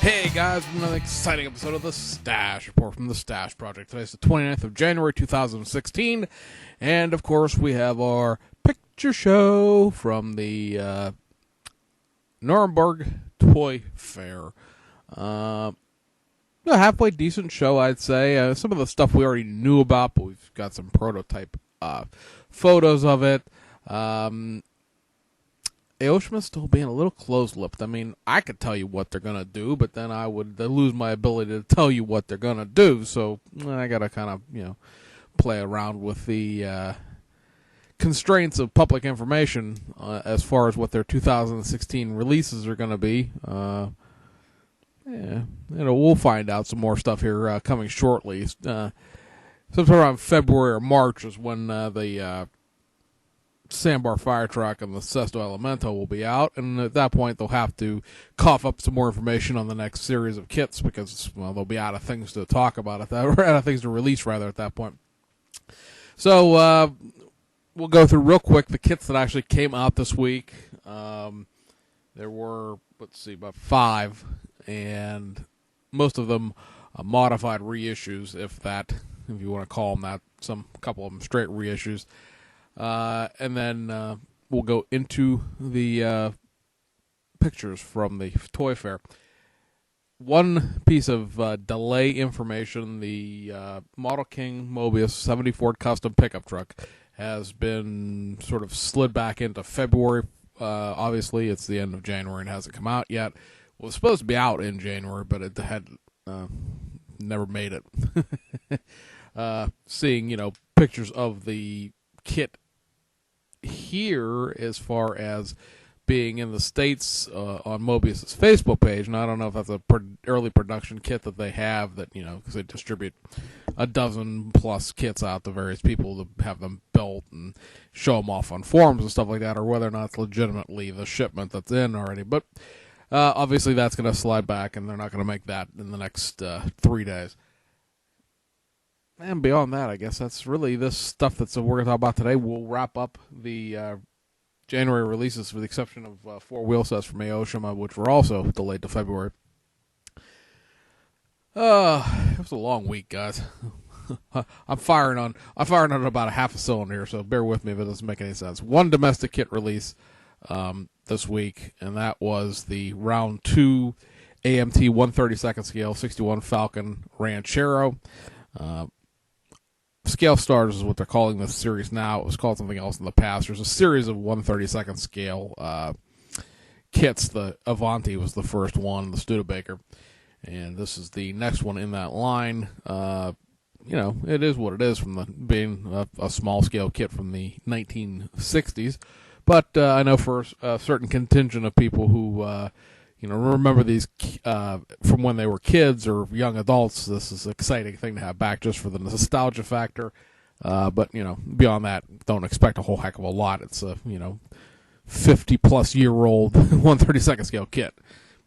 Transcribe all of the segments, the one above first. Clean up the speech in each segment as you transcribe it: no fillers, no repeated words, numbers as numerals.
Hey guys, another exciting episode of the Stash Report from the Stash Project. Today's the 29th of January 2016, and of course we have our picture show from the Nuremberg Toy Fair. A halfway decent show, I'd say. Some of the stuff we already knew about, but we've got some prototype photos of it. Aoshima still being a little close-lipped. I mean, I could tell you what they're going to do, but then I would lose my ability to tell you what they're going to do. So I got to kind of, play around with the constraints of public information as far as what their 2016 releases are going to be. We'll find out some more stuff here coming shortly. Sometime around February or March is when the Sandbar Fire Truck and the Sesto Elemento will be out, and at that point they'll have to cough up some more information on the next series of kits because, they'll be out of things to talk about out of things to release rather at that point. So we'll go through real quick the kits that actually came out this week. There were, about 5, and most of them modified reissues, if you want to call them that. A couple of them straight reissues. And then we'll go into the pictures from the Toy Fair. One piece of delay information, the Model King Mobius 70 Ford Custom pickup truck has been sort of slid back into February. Obviously, it's the end of January and hasn't come out yet. It was supposed to be out in January, but it had never made it. Seeing, pictures of the kit here as far as being in the States on Mobius's Facebook page, and I don't know if that's a early production kit that they have that, because they distribute a dozen plus kits out to various people to have them built and show them off on forums and stuff like that, or whether or not it's legitimately the shipment that's in already. But obviously that's going to slide back, and they're not going to make that in the next 3 days. And beyond that, I guess that's really this stuff that we're going to talk about today. We'll wrap up the January releases with the exception of 4 wheel sets from Aoshima, which were also delayed to February. It was a long week, guys. I'm firing on about a half a cylinder here, so bear with me if it doesn't make any sense. One domestic kit release this week, and that was the Round 2 AMT 132nd scale 61 Falcon Ranchero. Scale Stars is what they're calling this series now. It was called something else in the past. There's a series of 132nd scale kits. The Avanti was the first one, the Studebaker, and this is the next one in that line. It is what it is from being a small scale kit from the 1960s. But I know for a certain contingent of people who remember these from when they were kids or young adults, this is an exciting thing to have back just for the nostalgia factor. But, beyond that, don't expect a whole heck of a lot. It's a, 50-plus-year-old 132nd scale kit.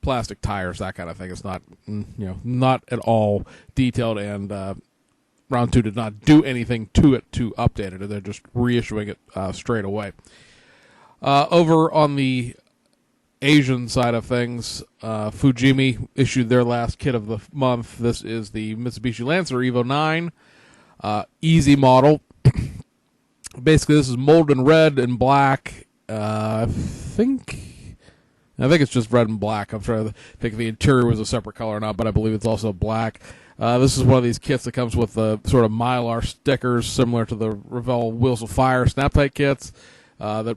Plastic tires, that kind of thing. It's not, not at all detailed, and Round 2 did not do anything to it to update it. They're just reissuing it straight away. Over on the Asian side of things, Fujimi issued their last kit of the month. This is the Mitsubishi Lancer Evo 9 Easy model. Basically, this is molded in red and black. I think it's just red and black. I'm trying to think if the interior was a separate color or not, but I believe it's also black. This is one of these kits that comes with the sort of Mylar stickers similar to the Revell Wheels of Fire Snap-Tight kits that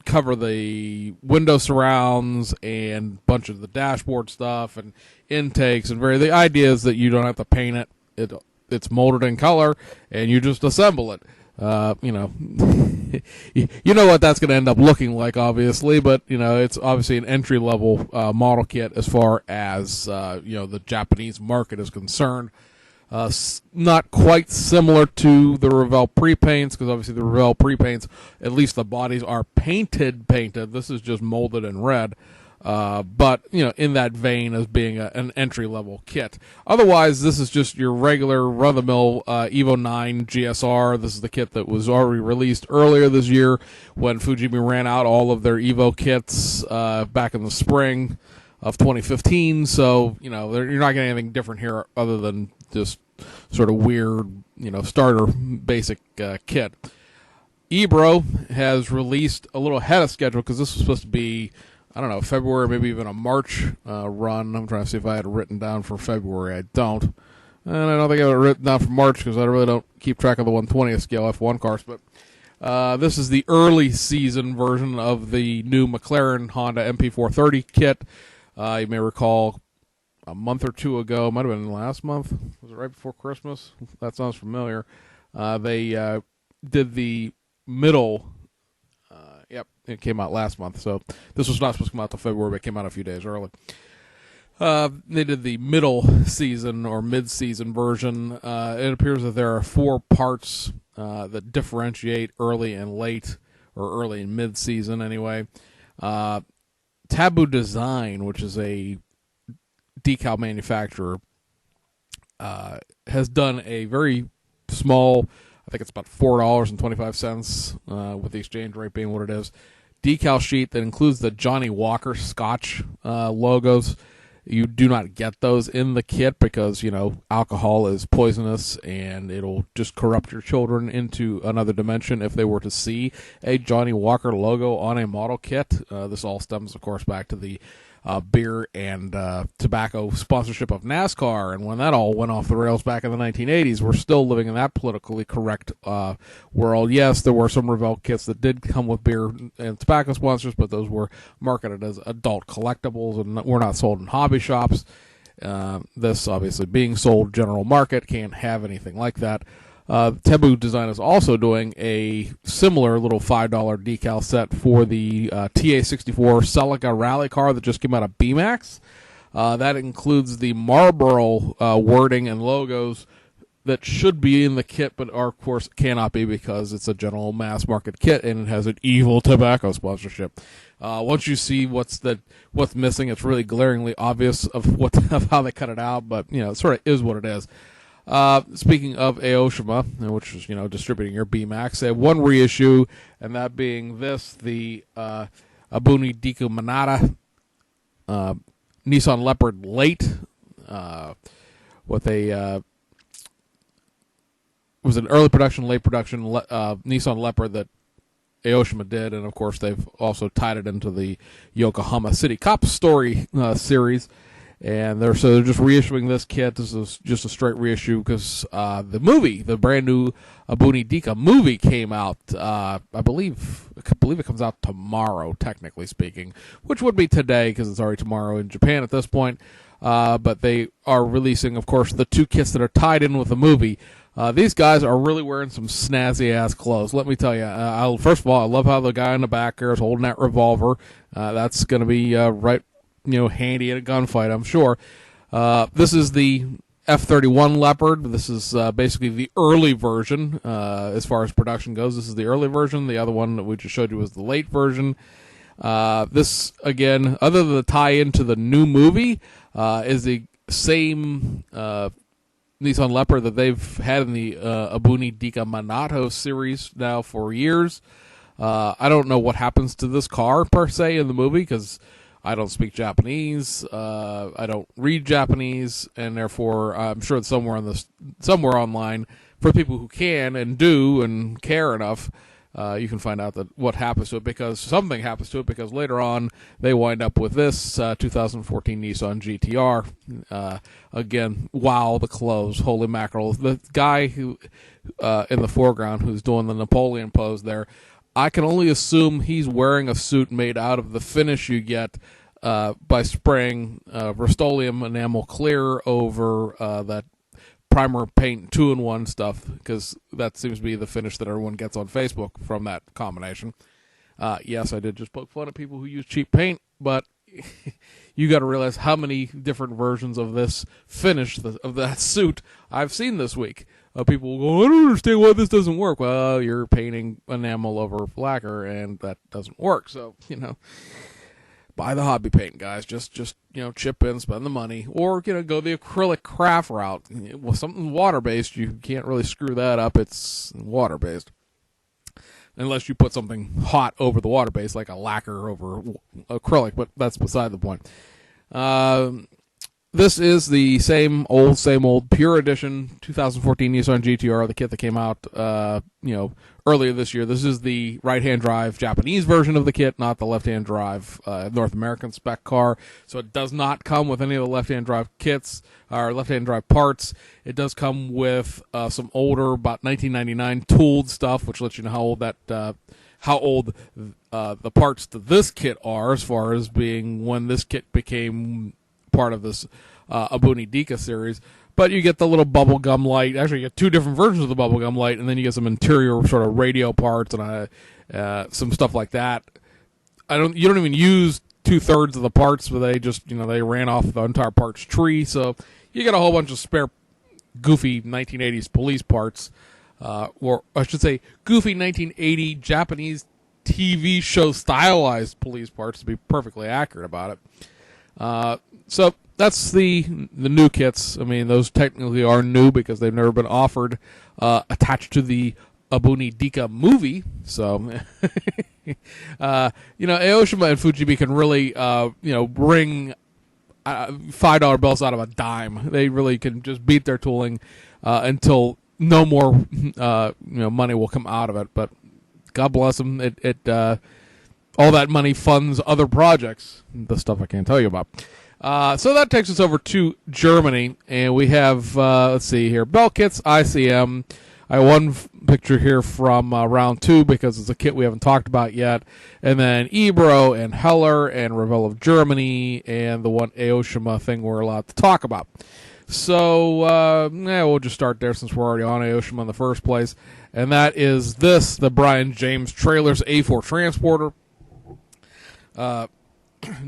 cover the window surrounds and a bunch of the dashboard stuff and intakes and the idea is that you don't have to paint it. It's molded in color and you just assemble it. You know what that's going to end up looking like, obviously, but it's obviously an entry level model kit as far as the Japanese market is concerned. Not quite similar to the Revell pre-paints, because obviously the Revell pre-paints, at least the bodies are painted. This is just molded in red. But, in that vein as being an entry-level kit. Otherwise, this is just your regular run-of-the-mill Evo 9 GSR. This is the kit that was already released earlier this year when Fujimi ran out all of their Evo kits back in the spring. of 2015. So, you're not getting anything different here other than just sort of weird, starter basic kit. Ebro has released a little ahead of schedule because this was supposed to be, I don't know, February, maybe even a March run. I'm trying to see if I had it written down for February. I don't. And I don't think I have it written down for March because I really don't keep track of the 120th scale F1 cars. But this is the early season version of the new McLaren Honda MP430 kit. You may recall a month or two ago, might have been last month. Was it right before Christmas? That sounds familiar. They did the middle. Yep, it came out last month. So this was not supposed to come out till February, but it came out a few days early. They did the middle season or mid-season version. It appears that there are 4 parts that differentiate early and late, or early and mid-season anyway. Taboo Design, which is a decal manufacturer, has done a very small, I think it's about $4.25 with the exchange rate being what it is, decal sheet that includes the Johnny Walker Scotch logos. You do not get those in the kit because, alcohol is poisonous and it'll just corrupt your children into another dimension if they were to see a Johnny Walker logo on a model kit. This all stems, of course, back to the beer and tobacco sponsorship of NASCAR. And when that all went off the rails back in the 1980s, we're still living in that politically correct world. Yes, there were some Revell kits that did come with beer and tobacco sponsors, but those were marketed as adult collectibles and were not sold in hobby shops. This, obviously, being sold general market, can't have anything like that. Taboo Design is also doing a similar little $5 decal set for the TA64 Celica rally car that just came out of BMAX. That includes the Marlboro wording and logos that should be in the kit, but of course cannot be because it's a general mass market kit and it has an evil tobacco sponsorship. Once you see what's missing, it's really glaringly obvious of how they cut it out, but it sort of is what it is. Speaking of Aoshima, which is, distributing your BMAX, they have one reissue, and that being this, the Abuni Diku Manata Nissan Leopard Late, with a was an early production, late production Nissan Leopard that Aoshima did, and of course they've also tied it into the Yokohama City Cop Story series. And they're just reissuing this kit. This is just a straight reissue because the brand new Abuni Dika movie came out. I believe it comes out tomorrow, technically speaking, which would be today because it's already tomorrow in Japan at this point. But they are releasing, of course, the 2 kits that are tied in with the movie. These guys are really wearing some snazzy ass clothes. Let me tell you. First of all, I love how the guy in the back there is holding that revolver. That's going to be right. Handy at a gunfight, I'm sure. This is the F-31 Leopard. This is basically the early version as far as production goes. This is the early version. The other one that we just showed you was the late version. This, again, other than the tie-in to the new movie, is the same Nissan Leopard that they've had in the Abuni Dika Manato series now for years. I don't know what happens to this car, per se, in the movie, because I don't speak Japanese. I don't read Japanese, and therefore I'm sure it's somewhere online for people who can and do and care enough. You can find out what happens to it because something happens to it because later on they wind up with this 2014 Nissan GTR. Again, wow, the clothes, holy mackerel! The guy who in the foreground who's doing the Napoleon pose there. I can only assume he's wearing a suit made out of the finish you get by spraying Rust-Oleum enamel clear over that primer paint 2-in-1 stuff, because that seems to be the finish that everyone gets on Facebook from that combination. Yes, I did just poke fun at people who use cheap paint, but you got to realize how many different versions of this finish of that suit I've seen this week. People will go, I don't understand why this doesn't work. Well, you're painting enamel over lacquer, and that doesn't work. So, buy the hobby paint, guys. Just chip in, spend the money, or go the acrylic craft route. With something water-based, you can't really screw that up. It's water-based, unless you put something hot over the water-based, like a lacquer over acrylic. But that's beside the point. This is the same old Pure Edition 2014 Nissan GTR, the kit that came out, earlier this year. This is the right-hand drive Japanese version of the kit, not the left-hand drive North American spec car. So it does not come with any of the left-hand drive kits or left-hand drive parts. It does come with some older, about 1999 tooled stuff, which lets you know how old the parts to this kit are, as far as being when this kit became part of this Abuni Dika series. But you get the little bubblegum light. Actually, you get two different versions of the bubblegum light, and then you get some interior sort of radio parts and some stuff like that. You don't even use 2/3 of the parts, but they just, they ran off the entire parts tree. So you get a whole bunch of spare goofy 1980s police parts, or I should say goofy 1980 Japanese TV show stylized police parts, to be perfectly accurate about it. So that's the new kits. I mean, those technically are new because they've never been offered attached to the Abuni Dika movie. So, Aoshima and Fujibi can really, bring $5 bills out of a dime. They really can just beat their tooling until no more, money will come out of it. But God bless them. All that money funds other projects, the stuff I can't tell you about. So that takes us over to Germany, and we have, let's see here, Bell Kits, ICM. I have one picture here from round 2 because it's a kit we haven't talked about yet. And then Ebro and Heller and Revell of Germany and the one Aoshima thing we're allowed to talk about. So, we'll just start there since we're already on Aoshima in the first place. And that is the Brian James Trailers A4 Transporter.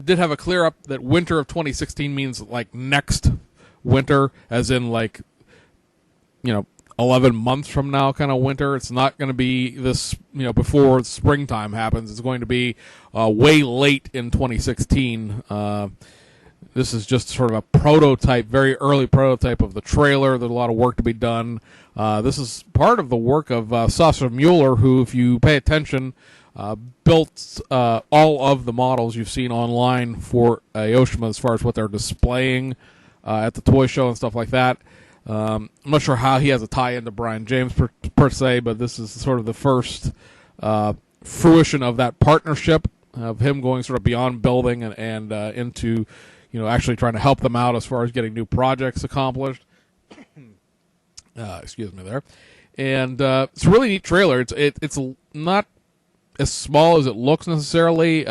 Did have a clear up that winter of 2016 means like next winter, as in 11 months from now kind of winter. It's not going to be this, before springtime happens. It's going to be way late in 2016. This is just sort of a prototype, very early prototype of the trailer. There's a lot of work to be done. This is part of the work of Sasha Mueller, who, if you pay attention, built all of the models you've seen online for Aoshima as far as what they're displaying at the toy show and stuff like that. I'm not sure how he has a tie into Brian James per se, but this is sort of the first fruition of that partnership, of him going sort of beyond building and into, actually trying to help them out as far as getting new projects accomplished. Excuse me there. And it's a really neat trailer. It's not as small as it looks necessarily.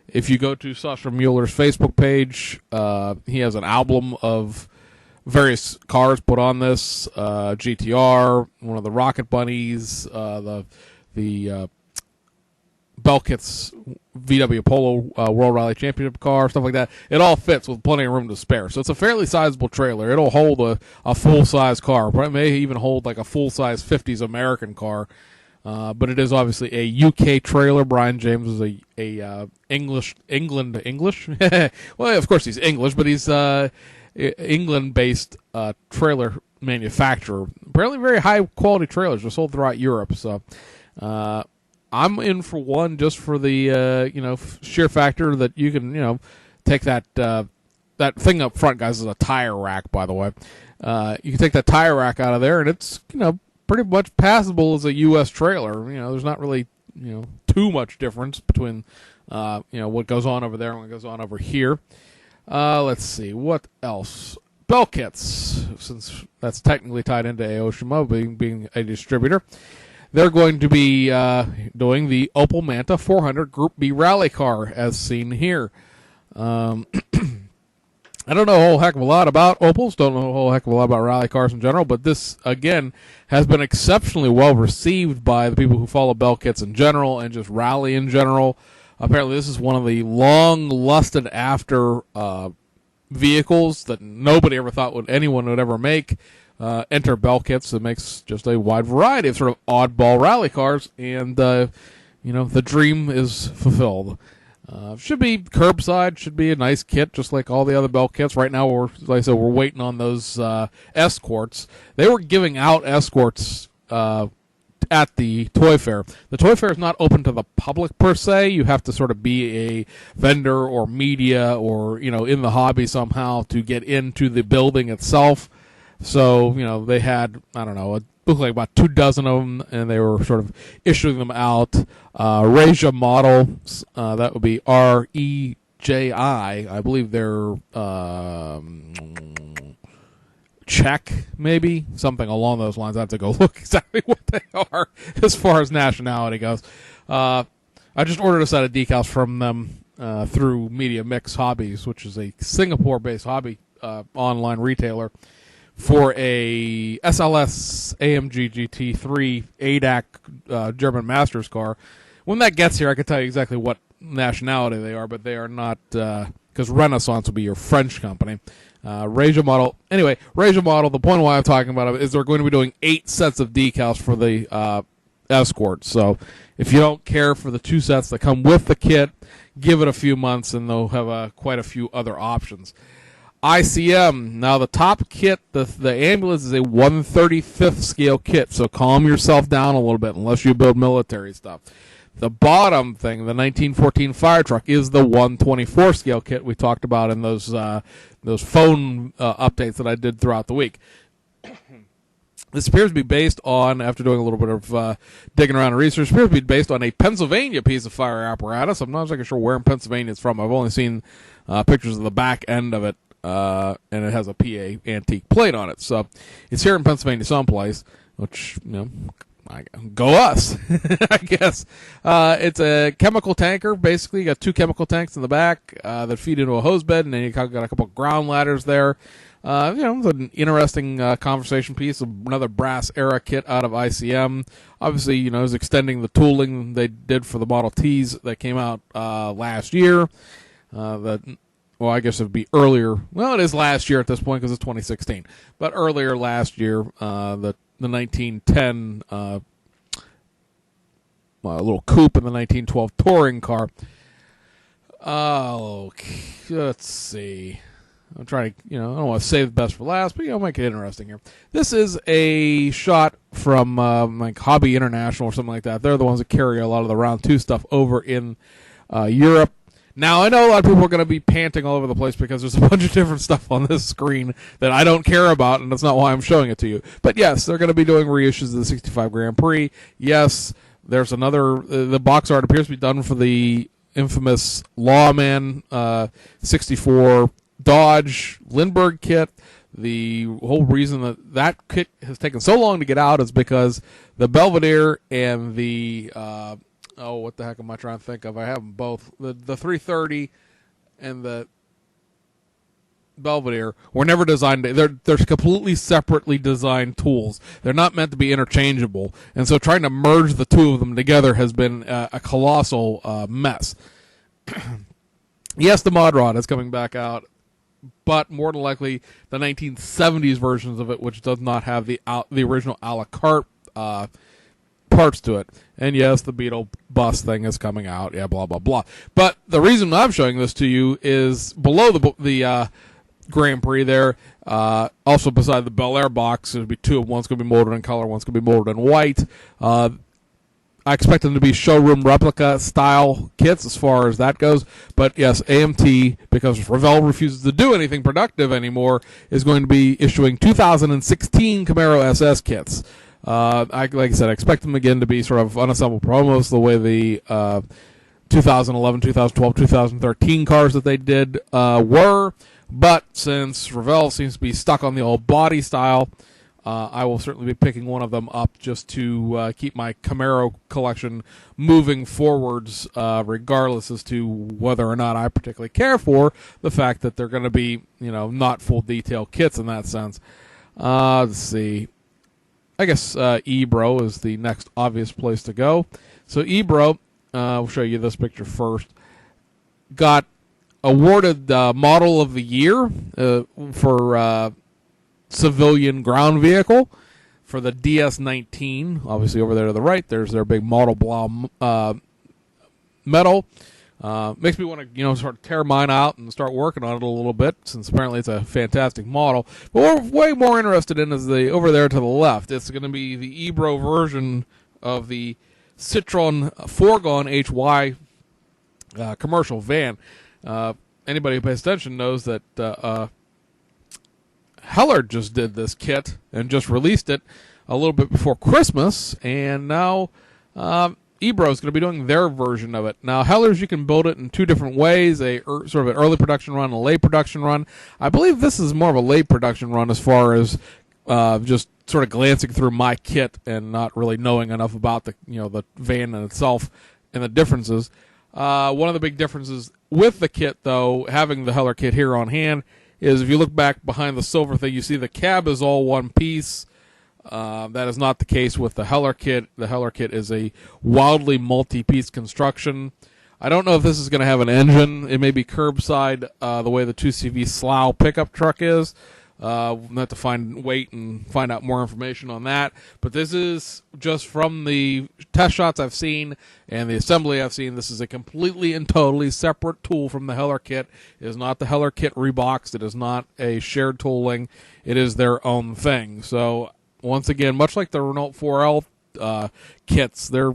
If you go to Sasha Mueller's Facebook page, he has an album of various cars put on this. GTR, one of the Rocket Bunnies, the Belkit's VW Polo World Rally Championship car, stuff like that. It all fits with plenty of room to spare. So it's a fairly sizable trailer. It'll hold a full-size car. It may even hold like a full-size 50s American car. But it is obviously a UK trailer. Brian James is a English. Well, of course he's English, but he's England-based trailer manufacturer. Apparently, very high-quality trailers are sold throughout Europe. So, I'm in for one just for the sheer factor that you can take that thing up front, guys, is a tire rack, by the way. You can take that tire rack out of there, and it's pretty much passable as a U.S. trailer. There's not really, too much difference between, what goes on over there and what goes on over here. Let's see, what else? Bell Kits, since that's technically tied into Aoshima, being a distributor. They're going to be doing the Opel Manta 400 Group B rally car, as seen here. I don't know a whole heck of a lot about Opels, don't know a whole heck of a lot about rally cars in general, but this, again, has been exceptionally well received by the people who follow Bell Kits in general and just rally in general. Apparently this is one of the long lusted after vehicles that nobody ever thought anyone would ever make. Enter Bell Kits. It makes just a wide variety of sort of oddball rally cars, and the dream is fulfilled. Should be curbside, should be a nice kit, just like all the other Bell Kits. Right now, we're waiting on those Escorts. They were giving out Escorts at the toy fair. The toy fair is not open to the public per se. You have to sort of be a vendor or media or, in the hobby somehow to get into the building itself. So, they had, I don't know, it looked like about 24 of them, and they were sort of issuing them out. Reja models, that would be REJI. I believe they're Czech, maybe, something along those lines. I have to go look exactly what they are as far as nationality goes. I just ordered a set of decals from them through Media Mix Hobbies, which is a Singapore-based hobby online retailer, for a SLS AMG GT3 ADAC German Masters car. When that gets here, I can tell you exactly what nationality they are, but they are not, because Renaissance will be your French company. Reja model. Anyway, Reja model, the point of why I'm talking about it is they're going to be doing 8 sets of decals for the Escort. So if you don't care for the 2 sets that come with the kit, give it a few months and they'll have quite a few other options. ICM. Now the top kit, the ambulance is a 1/35th scale kit, so calm yourself down a little bit unless you build military stuff. The bottom thing, the 1914 fire truck, is the 1/24 scale kit we talked about in those phone updates that I did throughout the week. This appears to be based on, after doing a little bit of digging around and research, appears to be based on a Pennsylvania piece of fire apparatus. I'm not exactly sure where in Pennsylvania it's from. I've only seen pictures of the back end of it, and it has a PA antique plate on it. So it's here in Pennsylvania someplace, which, go us, I guess. It's a chemical tanker. Basically, you got 2 chemical tanks in the back that feed into a hose bed, and then you got a couple of ground ladders there. It's an interesting conversation piece. Another brass era kit out of ICM. Obviously, it's extending the tooling they did for the Model Ts that came out last year. I guess it would be earlier. Well, it is last year at this point because it's 2016. But earlier last year, the 1910 little coupe and the 1912 touring car. Okay, let's see. I'm trying to, I don't want to save the best for last, but, make it interesting here. This is a shot from, like Hobby International or something like that. They're the ones that carry a lot of the Round 2 stuff over in Europe. Now, I know a lot of people are going to be panting all over the place because there's a bunch of different stuff on this screen that I don't care about, and that's not why I'm showing it to you. But, yes, they're going to be doing reissues of the 65 Grand Prix. Yes, there's another, the box art appears to be done for the infamous Lawman 64 Dodge Lindbergh kit. The whole reason that kit has taken so long to get out is because the Belvedere and the what the heck am I trying to think of? I have them both. The 330 and the Belvedere were never designed. They're completely separately designed tools. They're not meant to be interchangeable, and so trying to merge the two of them together has been a colossal mess. Yes, the Mod Rod is coming back out, but more than likely the 1970s versions of it, which does not have the original a la carte parts to it. And yes, the Beetle bus thing is coming out. Yeah, blah, blah, blah. But the reason I'm showing this to you is below the Grand Prix there, also beside the Bel Air box, there'll be 2 of them. One's going to be molded in color, one's going to be molded in white. I expect them to be showroom replica style kits as far as that goes. But yes, AMT, because Revell refuses to do anything productive anymore, is going to be issuing 2016 Camaro SS kits. Like I said, I expect them again to be sort of unassembled promos the way the 2011, 2012, 2013 cars that they did were. But since Revell seems to be stuck on the old body style, I will certainly be picking one of them up just to keep my Camaro collection moving forwards, regardless as to whether or not I particularly care for the fact that they're going to be, not full detail kits in that sense. Let's see. I guess Ebro is the next obvious place to go. So Ebro, I'll show you this picture first, got awarded Model of the Year for civilian ground vehicle for the DS19. Obviously, over there to the right, there's their big Model Blau medal. Makes me want to, sort of tear mine out and start working on it a little bit, since apparently it's a fantastic model. But what we're way more interested in is the over there to the left. It's going to be the Ebro version of the Citroen Fourgon HY commercial van. Anybody who pays attention knows that Heller just did this kit and just released it a little bit before Christmas, and now Ebro is going to be doing their version of it. Now, Heller's, you can build it in two different ways, a sort of an early production run, a late production run. I believe this is more of a late production run as far as just sort of glancing through my kit and not really knowing enough about the van in itself and the differences. One of the big differences with the kit, though, having the Heller kit here on hand, is if you look back behind the silver thing, you see the cab is all one piece. That is not the case with the Heller kit. The Heller kit is a wildly multi-piece construction. I don't know if this is going to have an engine. It may be curbside, the way the 2CV Slough pickup truck is. We'll have to wait and find out more information on that. But this is just from the test shots I've seen and the assembly I've seen. This is a completely and totally separate tool from the Heller kit. It is not the Heller kit reboxed. It is not a shared tooling. It is their own thing. So once again, much like the Renault 4L kits, they're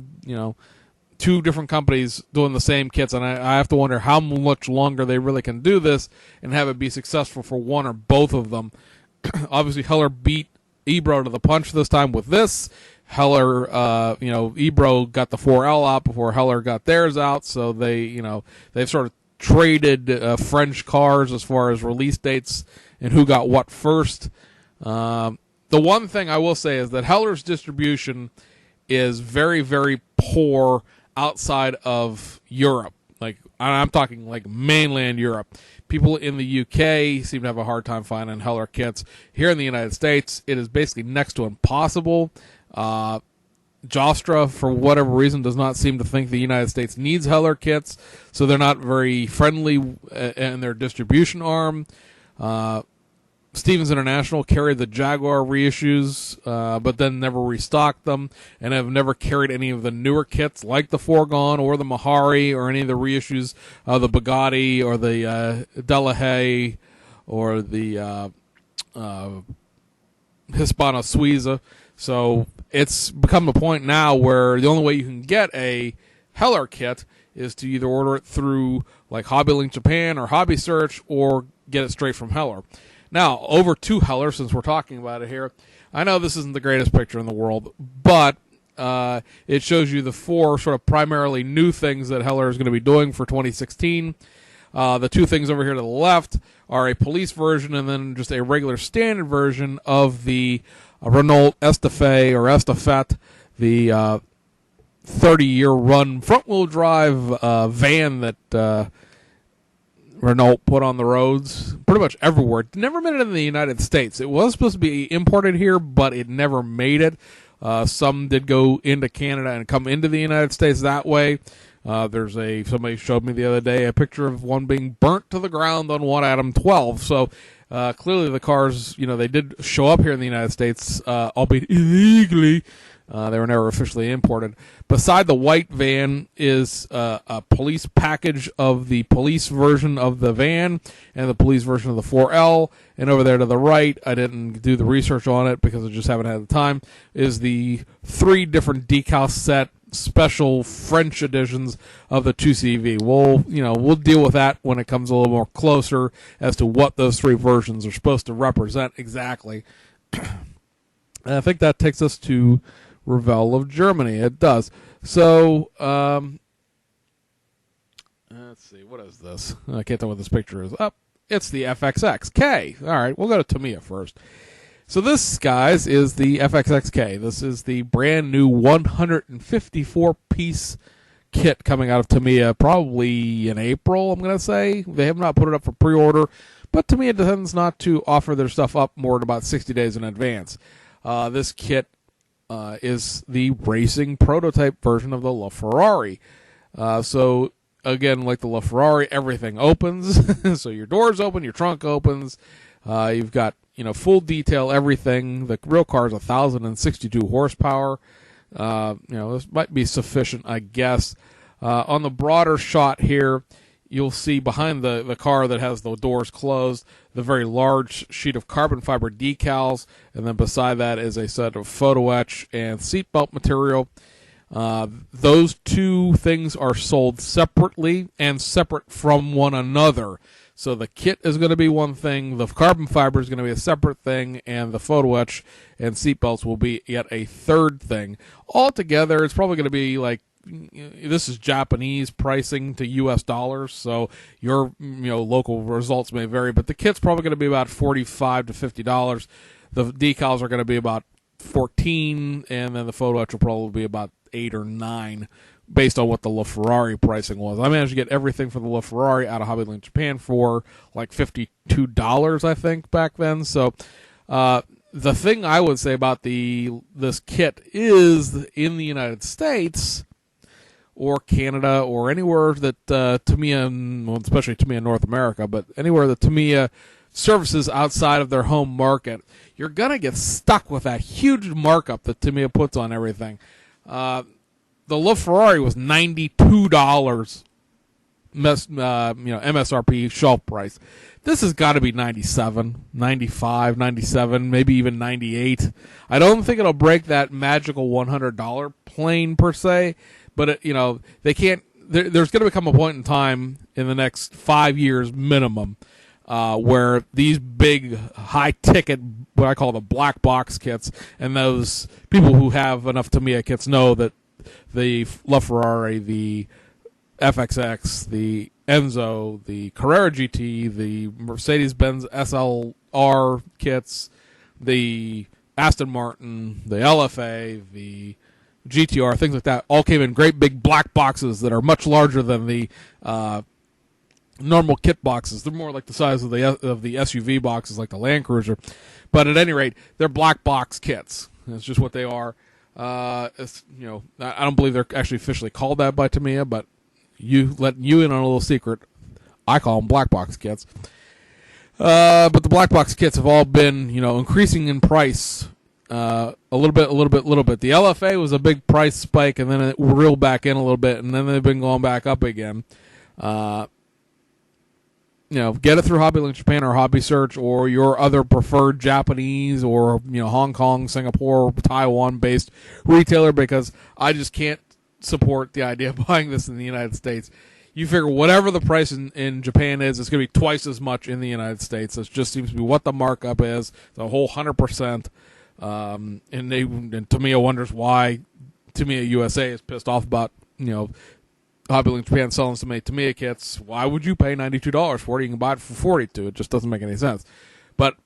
two different companies doing the same kits, and I have to wonder how much longer they really can do this and have it be successful for one or both of them. Obviously, Heller beat Ebro to the punch this time with this. Heller, Ebro got the 4L out before Heller got theirs out, so they've sort of traded French cars as far as release dates and who got what first. The one thing I will say is that Heller's distribution is very, very poor outside of Europe. Like, I'm talking like mainland Europe. People in the UK seem to have a hard time finding Heller kits. Here in the United States, it is basically next to impossible. Jostra, for whatever reason, does not seem to think the United States needs Heller kits, so they're not very friendly in their distribution arm. Stevens International carried the Jaguar reissues, but then never restocked them, and have never carried any of the newer kits like the Fourgon or the Mahari or any of the reissues of the Bugatti or the Delahaye or the Hispano Suiza. So it's become a point now where the only way you can get a Heller kit is to either order it through like HobbyLink Japan or Hobby Search or get it straight from Heller. Now, over to Heller, since we're talking about it here. I know this isn't the greatest picture in the world, but it shows you the four sort of primarily new things that Heller is going to be doing for 2016. The two things over here to the left are a police version and then just a regular standard version of the Renault Estafette or Estafette, the 30-year run front-wheel drive van that Renault put on the roads pretty much everywhere. It never made it in the United States. It was supposed to be imported here, but it never made it. Some did go into Canada and come into the United States that way. Somebody showed me the other day a picture of one being burnt to the ground on one Adam 12. So clearly the cars, they did show up here in the United States, albeit illegally. They were never officially imported. Beside the white van is a police package of the police version of the van and the police version of the 4L. And over there to the right, I didn't do the research on it because I just haven't had the time, is the 3 different decal set special French editions of the 2CV. We'll deal with that when it comes a little more closer as to what those 3 versions are supposed to represent exactly. And I think that takes us to Revell of Germany. It does. So, let's see. What is this? I can't tell what this picture is. It's the FXXK. All right, we'll go to Tamiya first. So this, guys, is the FXXK. This is the brand new 154-piece kit coming out of Tamiya probably in April, I'm going to say. They have not put it up for pre-order, but Tamiya tends not to offer their stuff up more than about 60 days in advance. This kit is the racing prototype version of the LaFerrari. So, again, like the LaFerrari, everything opens. So your doors open, your trunk opens. You've got, full detail, everything. The real car is 1,062 horsepower. This might be sufficient, I guess. On the broader shot here, you'll see behind the car that has the doors closed, the very large sheet of carbon fiber decals, and then beside that is a set of photo etch and seatbelt material. Those two things are sold separately and separate from one another. So the kit is going to be one thing, the carbon fiber is going to be a separate thing, and the photo etch and seatbelts will be yet a third thing. Altogether, it's probably going to be like, this is Japanese pricing to U.S. dollars, so your local results may vary, but the kit's probably going to be about $45 to $50. The decals are going to be about $14, and then the photo etch will probably be about $8 or $9. Based on what the LaFerrari pricing was. I managed to get everything for the LaFerrari out of Hobbylink Japan for like $52, I think, back then. So the thing I would say about this kit is, in the United States or Canada or anywhere that Tamiya, well, especially Tamiya North America, but anywhere that Tamiya services outside of their home market, you're going to get stuck with that huge markup that Tamiya puts on everything. The LaFerrari was $92, MSRP shelf price. This has got to be $97, $95, $97, maybe even $98. I don't think it'll break that magical $100 plane per se, but they can't. There's going to become a point in time in the next 5 years minimum where these big high-ticket, what I call the black box kits, and those people who have enough Tamiya kits know that the LaFerrari, the FXX, the Enzo, the Carrera GT, the Mercedes-Benz SLR kits, the Aston Martin, the LFA, the GTR, things like that, all came in great big black boxes that are much larger than the normal kit boxes. They're more like the size of the SUV boxes, like the Land Cruiser. But at any rate, they're black box kits. That's just what they are. I don't believe they're actually officially called that by Tamiya, but letting you in on a little secret, I call them black box kits. But the black box kits have all been, increasing in price a little bit. The LFA was a big price spike, and then it reeled back in a little bit, and then they've been going back up again. Get it through Hobbylink Japan or Hobby Search or your other preferred Japanese or Hong Kong, Singapore, Taiwan-based retailer, because I just can't support the idea of buying this in the United States. You figure whatever the price in Japan is, it's going to be twice as much in the United States. It just seems to be what the markup is, the whole 100%. And Tamiya wonders why Tamiya USA is pissed off about Hobbylink Japan selling so many Tamiya kits. Why would you pay $92 for it? You can buy it for $42. It just doesn't make any sense. But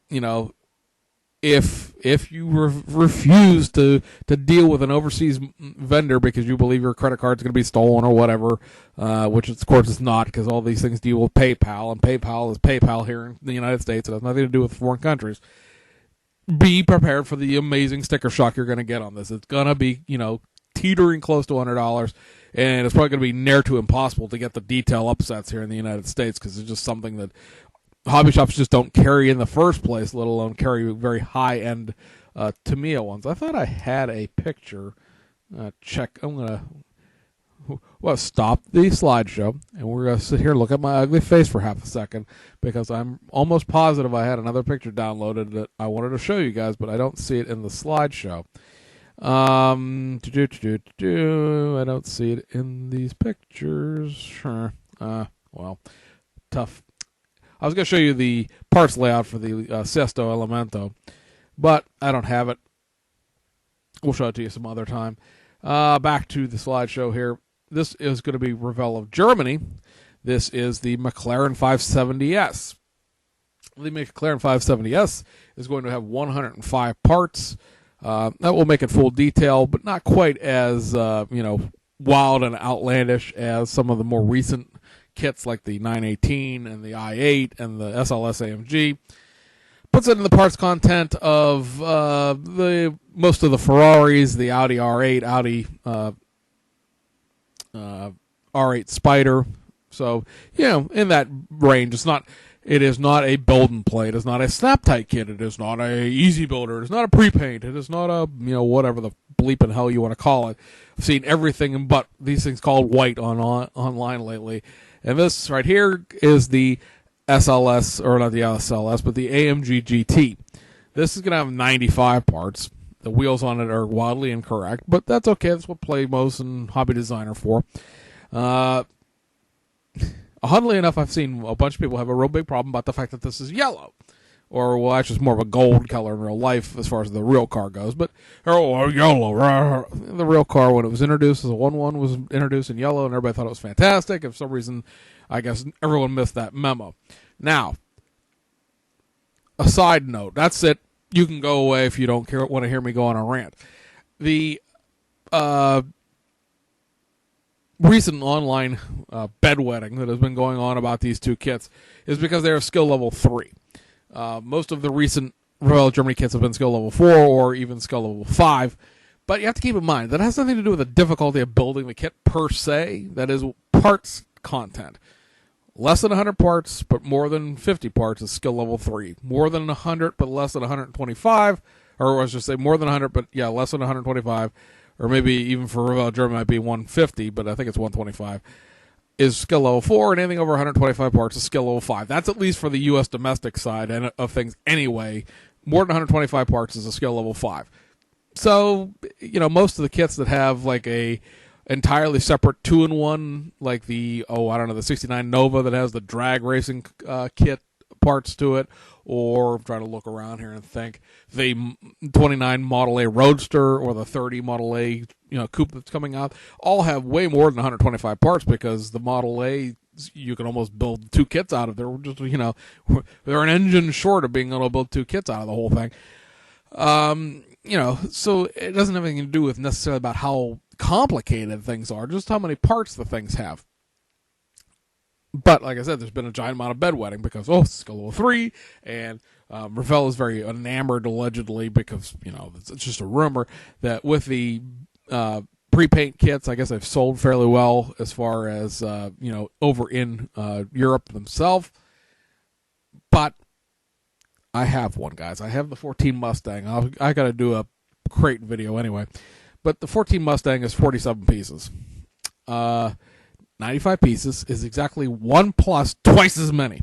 if you refuse to deal with an overseas vendor because you believe your credit card's going to be stolen or whatever, which of course it's not, because all these things deal with PayPal, and PayPal is PayPal here in the United States. It has nothing to do with foreign countries. Be prepared for the amazing sticker shock you're going to get on this. It's going to be teetering close to $100. And it's probably going to be near to impossible to get the detail upsets here in the United States, because it's just something that hobby shops just don't carry in the first place, let alone carry very high-end Tamiya ones. I thought I had a picture. Check. I'm going to stop the slideshow, and we're going to sit here and look at my ugly face for half a second, because I'm almost positive I had another picture downloaded that I wanted to show you guys, but I don't see it in the slideshow. I don't see it in these pictures. Sure. Tough. I was going to show you the parts layout for the Sesto Elemento, but I don't have it. We'll show it to you some other time. Back to the slideshow here. This is going to be Revell of Germany. This is the McLaren 570S. The McLaren 570S is going to have 105 parts. That will make it full detail, but not quite as wild and outlandish as some of the more recent kits like the 918 and the i8 and the SLS AMG. Puts it in the parts content of the most of the Ferraris, the Audi R8, Audi R8 Spider. So in that range. It is not a Belden plate. It is not a snap tight kit. It is not a easy builder. It is not a pre-paint. It is not a whatever the bleeping hell you want to call it. I've seen everything but these things called white online lately. And this right here is the SLS, or not the SLS, but the AMG GT. This is going to have 95 parts. The wheels on it are wildly incorrect, but that's okay. That's what Playmos and Hobby Design are for. Oddly enough, I've seen a bunch of people have a real big problem about the fact that this is yellow. Or, well, actually, it's more of a gold color in real life as far as the real car goes. But, yellow. The real car, when it was introduced as a 1-1, was introduced in yellow, and everybody thought it was fantastic. And for some reason, I guess everyone missed that memo. Now, a side note. That's it. You can go away if you don't want to hear me go on a rant. The recent online bedwetting that has been going on about these two kits is because they're skill level 3. Most of the recent Revell Germany kits have been skill level 4 or even skill level 5. But you have to keep in mind, that has nothing to do with the difficulty of building the kit per se. That is parts content. Less than 100 parts, but more than 50 parts is skill level 3. More than 100, but less than 125. Or I should say more than 100, but yeah, less than 125. Or maybe even for Revell Germany might be 150, but I think it's 125, is skill level 4, and anything over 125 parts is skill level 5. That's at least for the U.S. domestic side of things anyway. More than 125 parts is a skill level 5. So, most of the kits that have like a entirely separate 2-in-1, like the 69 Nova that has the drag racing kit parts to it, or I'm trying to look around here and think, the 29 Model A Roadster or the 30 Model A coupe that's coming out all have way more than 125 parts, because the Model A, you can almost build 2 kits out of. They're just they're an engine short of being able to build 2 kits out of the whole thing. So it doesn't have anything to do with necessarily about how complicated things are, just how many parts the things have. But like I said, there's been a giant amount of bedwetting because it's skill level 3, and Revell is very enamored, allegedly, because it's just a rumor that with the pre-paint kits, I guess they've sold fairly well as far as over in Europe themselves. But I have one, guys. I have the 14 Mustang. I got to do a crate video anyway. But the 14 Mustang is 47 pieces. 95 pieces is exactly 1 plus twice as many.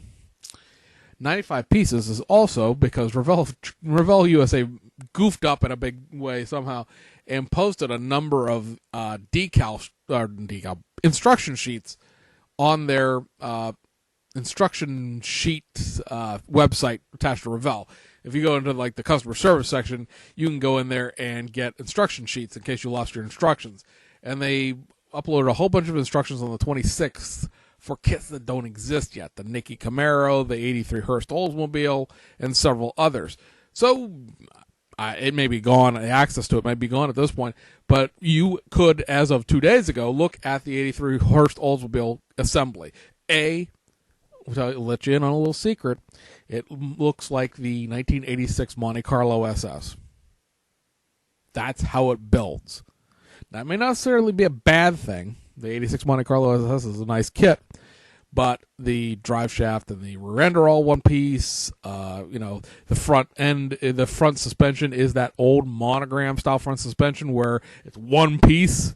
95 pieces is also because Revell USA goofed up in a big way somehow and posted a number of instruction sheets on their instruction sheet website attached to Revell. If you go into like the customer service section, you can go in there and get instruction sheets in case you lost your instructions. And they uploaded a whole bunch of instructions on the 26th for kits that don't exist yet. The Nicky Camaro, the 83 Hearst Oldsmobile, and several others. So it may be gone. The access to it might be gone at this point. But you could, as of 2 days ago, look at the 83 Hearst Oldsmobile assembly. I'll let you in on a little secret. It looks like the 1986 Monte Carlo SS. That's how it builds. That may not necessarily be a bad thing. The 86 Monte Carlo SS is a nice kit, but the drive shaft and the rear end are all one piece. The front end, the front suspension is that old monogram style front suspension where it's one piece.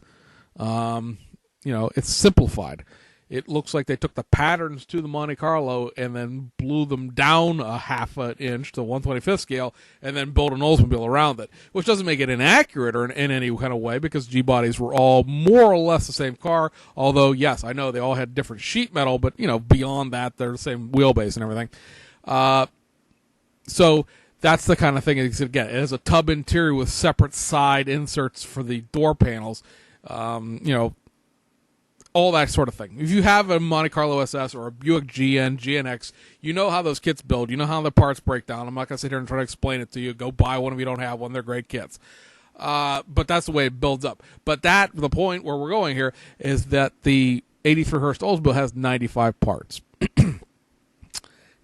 It's simplified. It looks like they took the patterns to the Monte Carlo and then blew them down a half an inch to 1/25th scale and then built an Oldsmobile around it, which doesn't make it inaccurate or in any kind of way, because G-bodies were all more or less the same car, although, yes, I know they all had different sheet metal, but, beyond that, they're the same wheelbase and everything. So that's the kind of thing, again, it has a tub interior with separate side inserts for the door panels, all that sort of thing. If you have a Monte Carlo SS or a Buick GNX, you know how those kits build. You know how the parts break down. I'm not going to sit here and try to explain it to you. Go buy one if you don't have one. They're great kits. But that's the way it builds up. But the point where we're going here is that the 83 Hearst Oldsmobile has 95 parts. It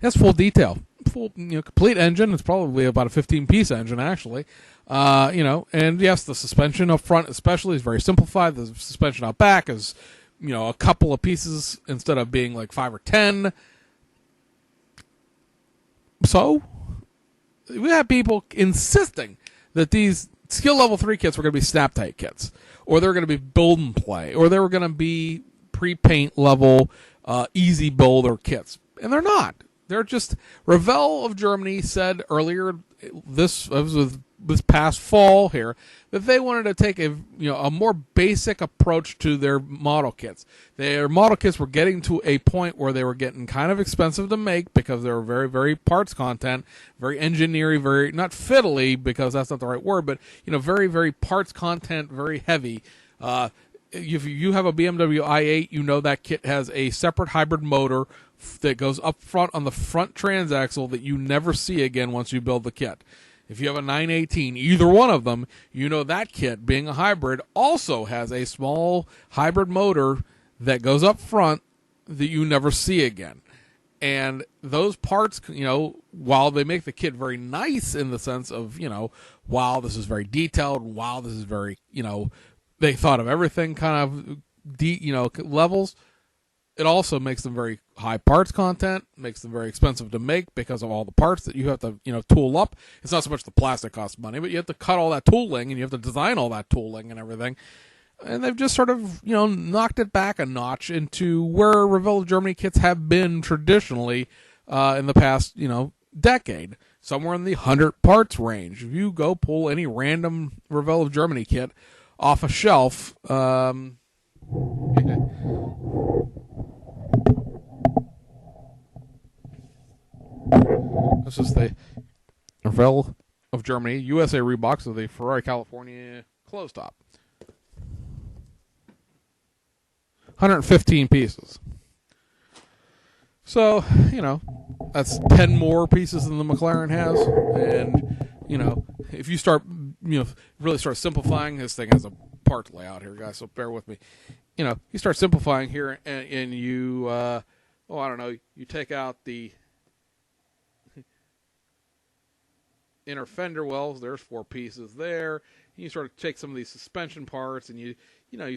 has full detail. Full, complete engine. It's probably about a 15-piece engine, actually. And yes, the suspension up front especially is very simplified. The suspension out back is a couple of pieces instead of being like 5 or 10. So, we have people insisting that these skill level 3 kits were going to be snap-tight kits, or they were going to be build and play, or they were going to be pre-paint level easy builder kits. And they're not. They're just, Revell of Germany said earlier, this was this past fall here that they wanted to take a more basic approach to their model kits. Their model kits were getting to a point where they were getting kind of expensive to make because they were very, very parts content, very engineering, very not fiddly because that's not the right word, but very, very parts content, very heavy. If you have a BMW i8, that kit has a separate hybrid motor that goes up front on the front transaxle that you never see again once you build the kit. If you have a 918, either one of them, that kit, being a hybrid, also has a small hybrid motor that goes up front that you never see again. And those parts, while they make the kit very nice in the sense of, wow, this is very detailed, wow, this is very, they thought of everything kind of, levels. It also makes them very high parts content, makes them very expensive to make because of all the parts that you have to, tool up. It's not so much the plastic costs money, but you have to cut all that tooling and you have to design all that tooling and everything. And they've just sort of, knocked it back a notch into where Revell of Germany kits have been traditionally in the past, decade. Somewhere in the 100 parts range. If you go pull any random Revell of Germany kit off a shelf, this is the Revell of Germany USA rebox of the Ferrari California closed top. 115 pieces. So, that's 10 more pieces than the McLaren has. And, if you start, really start simplifying, this thing has a part layout here, guys, so bear with me. You start simplifying here and you, I don't know, you take out the inner fender wells, there's 4 pieces there. You sort of take some of these suspension parts and you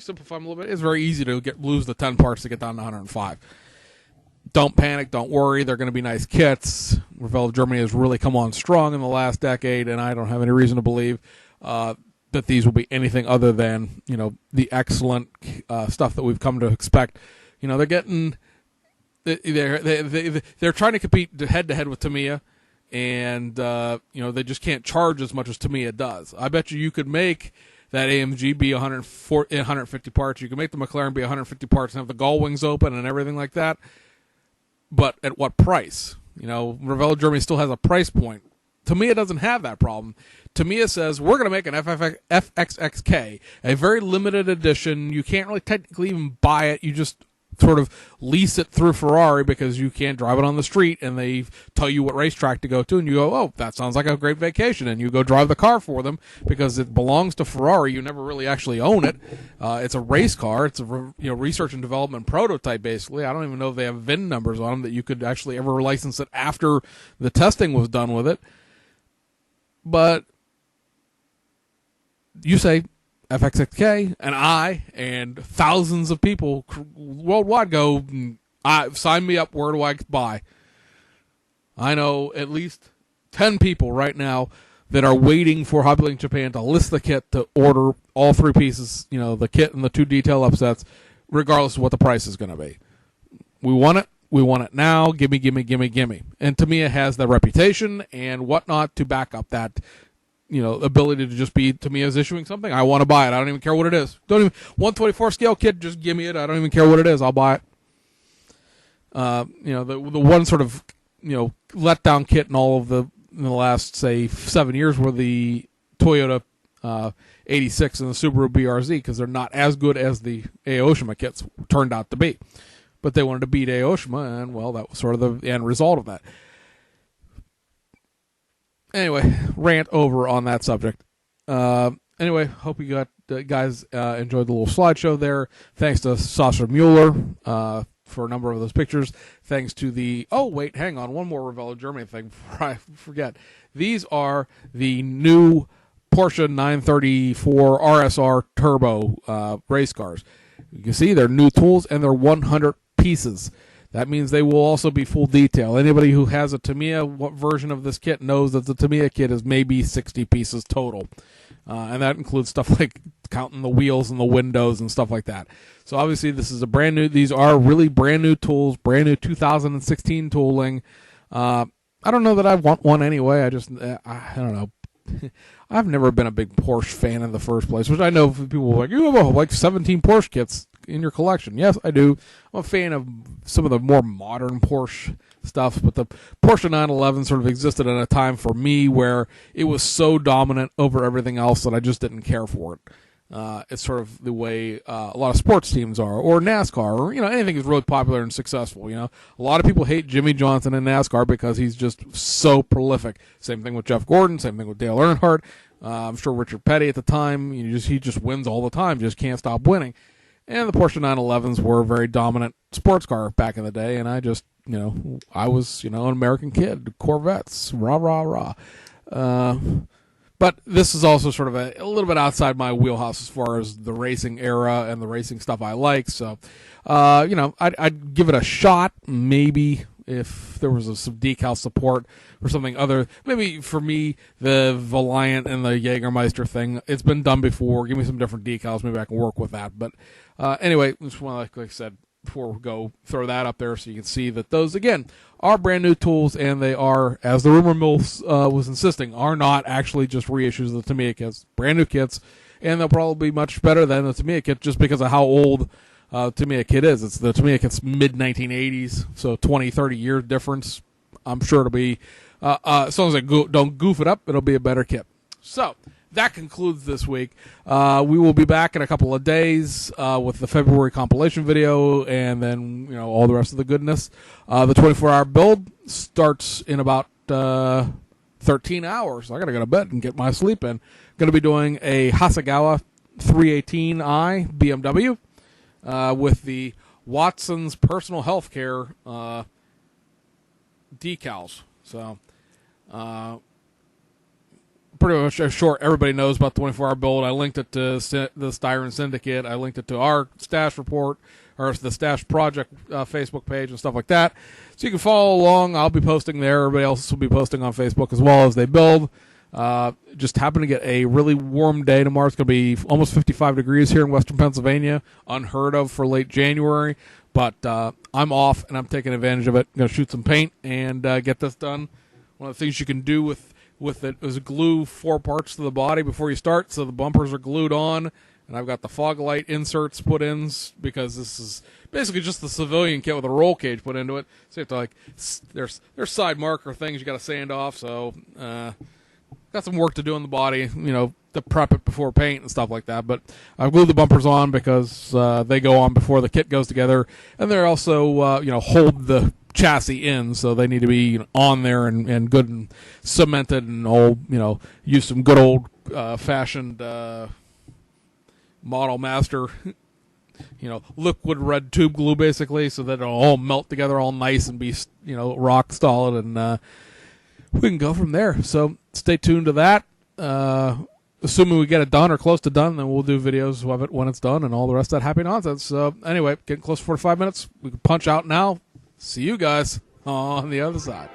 simplify them a little bit. It's very easy to lose the 10 parts to get down to 105. Don't panic, don't worry, they're going to be nice kits. Revell of Germany has really come on strong in the last decade, and I don't have any reason to believe that these will be anything other than, the excellent stuff that we've come to expect. They're getting, they're trying to compete head to head with Tamiya. And, they just can't charge as much as Tamiya does. I bet you could make that AMG be 150 parts. You can make the McLaren be 150 parts and have the gull wings open and everything like that. But at what price? Revell of Germany still has a price point. Tamiya doesn't have that problem. Tamiya says, we're going to make an FXXK, a very limited edition. You can't really technically even buy it. You just sort of lease it through Ferrari because you can't drive it on the street, and they tell you what racetrack to go to, and you go, oh, that sounds like a great vacation, and you go drive the car for them because it belongs to Ferrari. You never really actually own it. It's a race car. It's a research and development prototype, basically. I don't even know if they have VIN numbers on them that you could actually ever license it after the testing was done with it. But you say FXXK, and I and thousands of people worldwide go, sign me up, where do I buy? I know at least 10 people right now that are waiting for Hobby Link Japan to list the kit to order all 3 pieces, the kit and the 2 detail upsets, regardless of what the price is going to be. We want it. We want it now. Gimme, gimme, gimme, gimme. And Tamiya has the reputation and whatnot to back up that ability to just be Tamiya's issuing something. I want to buy it. I don't even care what it is. 124 scale kit, just give me it. I don't even care what it is. I'll buy it. The one sort of, letdown kit in the last, say, 7 years were the Toyota 86 and the Subaru BRZ, because they're not as good as the Aoshima kits turned out to be. But they wanted to beat Aoshima, and, well, that was sort of the end result of that. Anyway, rant over on that subject. Anyway, hope you guys enjoyed the little slideshow there. Thanks to Sasha Mueller for a number of those pictures. Thanks to hang on, one more Revell of Germany thing before I forget. These are the new Porsche 934 RSR Turbo race cars. You can see they're new tools, and they're 100 pieces. That means they will also be full detail. Anybody who has a Tamiya version of this kit knows that the Tamiya kit is maybe 60 pieces total. And that includes stuff like counting the wheels and the windows and stuff like that. So obviously these are really brand new tools, brand new 2016 tooling. I don't know that I want one anyway. I don't know. I've never been a big Porsche fan in the first place, which I know people are like, you have like 17 Porsche kits in your collection. Yes, I do. I'm a fan of some of the more modern Porsche stuff, but the Porsche 911 sort of existed at a time for me where it was so dominant over everything else that I just didn't care for it. It's sort of the way a lot of sports teams are, or NASCAR, or anything that's really popular and successful. A lot of people hate Jimmy Johnson in NASCAR because he's just so prolific. Same thing with Jeff Gordon. Same thing with Dale Earnhardt. I'm sure Richard Petty at the time. He just wins all the time. Just can't stop winning. And the Porsche 911s were a very dominant sports car back in the day. And I just, I was, an American kid. Corvettes, rah rah rah. But this is also sort of a little bit outside my wheelhouse as far as the racing era and the racing stuff I like. So, I'd give it a shot, maybe, if there was some decal support or something other. Maybe for me, the Valiant and the Jägermeister thing, it's been done before. Give me some different decals. Maybe I can work with that. But anyway, just want to, like I said, before we go, throw that up there so you can see that those, again, are brand new tools, and they are, as the rumor mill was insisting, are not actually just reissues of the Tamiya kits. Brand new kits, and they'll probably be much better than the Tamiya kit just because of how old Tamiya kit is. It's the Tamiya kit's mid-1980s, so 20, 30-year difference. I'm sure it'll be, as long as I don't goof it up, it'll be a better kit. So, that concludes this week. We will be back in a couple of days with the February compilation video, and then all the rest of the goodness. The 24-hour build starts in about 13 hours. I gotta go to bed and get my sleep in. Going to be doing a Hasegawa 318i BMW with the Watson's Personal Healthcare decals. So. Pretty much short. Everybody knows about the 24-hour build. I linked it to the Styron Syndicate. I linked it to our Stash report, or the Stash Project Facebook page and stuff like that. So you can follow along. I'll be posting there. Everybody else will be posting on Facebook as well as they build. Just happen to get a really warm day tomorrow. It's going to be almost 55 degrees here in western Pennsylvania. Unheard of for late January. But I'm off, and I'm taking advantage of it. I'm going to shoot some paint and get this done. One of the things you can do with it is glue 4 parts to the body before you start, so the bumpers are glued on, and I've got the fog light inserts put in because this is basically just the civilian kit with a roll cage put into it. So you have to there's side marker things you got to sand off. So got some work to do on the body, to prep it before paint and stuff like that. But I've glued the bumpers on because they go on before the kit goes together, and they're also hold the chassis in, so they need to be on there and good and cemented and all, use some good old fashioned Model Master liquid red tube glue basically, so that it'll all melt together all nice and be rock solid, and we can go from there. So stay tuned to that. Assuming we get it done or close to done, then we'll do videos of it when it's done and all the rest of that happy nonsense. So anyway, getting close to 45 minutes. We can punch out now. See you guys on the other side.